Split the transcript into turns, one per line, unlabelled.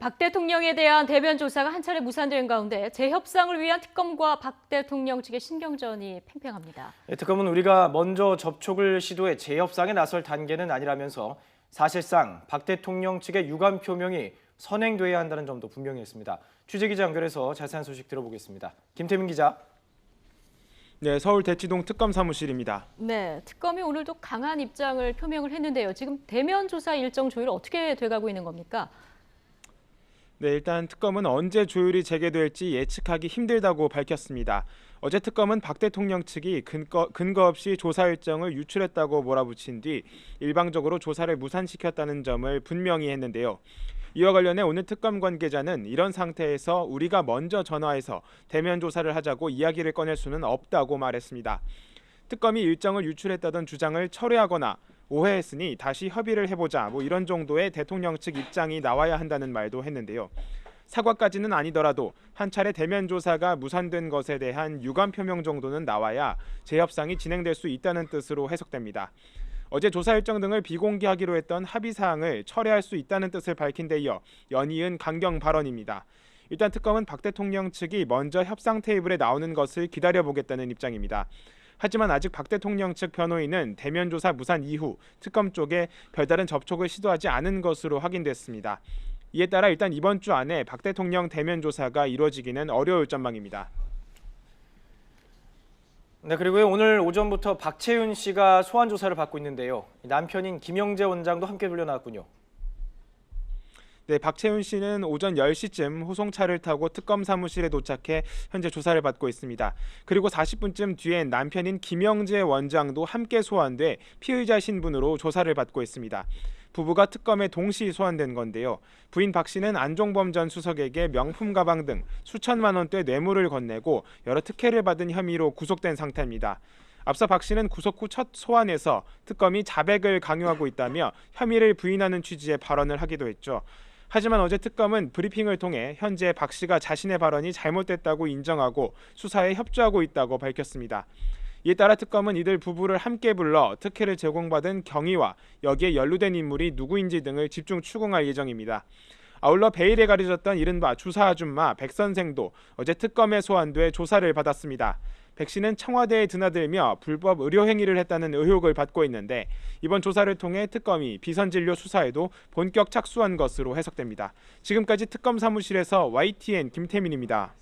박 대통령에 대한 대면 조사가 한 차례 무산된 가운데 재협상을 위한 특검과 박 대통령 측의 신경전이 팽팽합니다.
특검은 우리가 먼저 접촉을 시도해 재협상에 나설 단계는 아니라면서 사실상 박 대통령 측의 유감 표명이 선행돼야 한다는 점도 분명히 했습니다. 취재기자 연결해서 자세한 소식 들어보겠습니다. 김태민 기자.
네, 서울 대치동 특검 사무실입니다.
네, 특검이 오늘도 강한 입장을 표명을 했는데요. 지금 대면 조사 일정 조율 어떻게 돼가고 있는 겁니까?
네, 일단 특검은 언제 조율이 재개될지 예측하기 힘들다고 밝혔습니다. 어제 특검은 박 대통령 측이 근거 없이 조사 일정을 유출했다고 몰아붙인 뒤 일방적으로 조사를 무산시켰다는 점을 분명히 했는데요. 이와 관련해 오늘 특검 관계자는 이런 상태에서 우리가 먼저 전화해서 대면 조사를 하자고 이야기를 꺼낼 수는 없다고 말했습니다. 특검이 일정을 유출했다던 주장을 철회하거나 오해했으니 다시 협의를 해보자 이런 정도의 대통령 측 입장이 나와야 한다는 말도 했는데요. 사과까지는 아니더라도 한 차례 대면 조사가 무산된 것에 대한 유감 표명 정도는 나와야 재협상이 진행될 수 있다는 뜻으로 해석됩니다. 어제 조사 일정 등을 비공개하기로 했던 합의 사항을 철회할 수 있다는 뜻을 밝힌 데 이어 연이은 강경 발언입니다. 일단 특검은 박 대통령 측이 먼저 협상 테이블에 나오는 것을 기다려보겠다는 입장입니다. 하지만 아직 박 대통령 측 변호인은 대면 조사 무산 이후 특검 쪽에 별다른 접촉을 시도하지 않은 것으로 확인됐습니다. 이에 따라 일단 이번 주 안에 박 대통령 대면 조사가 이루어지기는 어려울 전망입니다.
네, 그리고 오늘 오전부터 박채윤 씨가 소환 조사를 받고 있는데요. 남편인 김영재 원장도 함께 불려나왔군요.
네, 박채윤 씨는 오전 10시쯤 호송차를 타고 특검 사무실에 도착해 현재 조사를 받고 있습니다. 그리고 40분쯤 뒤엔 남편인 김영재 원장도 함께 소환돼 피의자 신분으로 조사를 받고 있습니다. 부부가 특검에 동시 소환된 건데요. 부인 박 씨는 안종범 전 수석에게 명품 가방 등 수천만 원대 뇌물을 건네고 여러 특혜를 받은 혐의로 구속된 상태입니다. 앞서 박 씨는 구속 후 첫 소환에서 특검이 자백을 강요하고 있다며 혐의를 부인하는 취지의 발언을 하기도 했죠. 하지만 어제 특검은 브리핑을 통해 현재 박 씨가 자신의 발언이 잘못됐다고 인정하고 수사에 협조하고 있다고 밝혔습니다. 이에 따라 특검은 이들 부부를 함께 불러 특혜를 제공받은 경위와 여기에 연루된 인물이 누구인지 등을 집중 추궁할 예정입니다. 아울러 베일에 가려졌던 이른바 주사 아줌마 백 선생도 어제 특검에 소환돼 조사를 받았습니다. 백 씨는 청와대에 드나들며 불법 의료 행위를 했다는 의혹을 받고 있는데 이번 조사를 통해 특검이 비선진료 수사에도 본격 착수한 것으로 해석됩니다. 지금까지 특검 사무실에서 YTN 김태민입니다.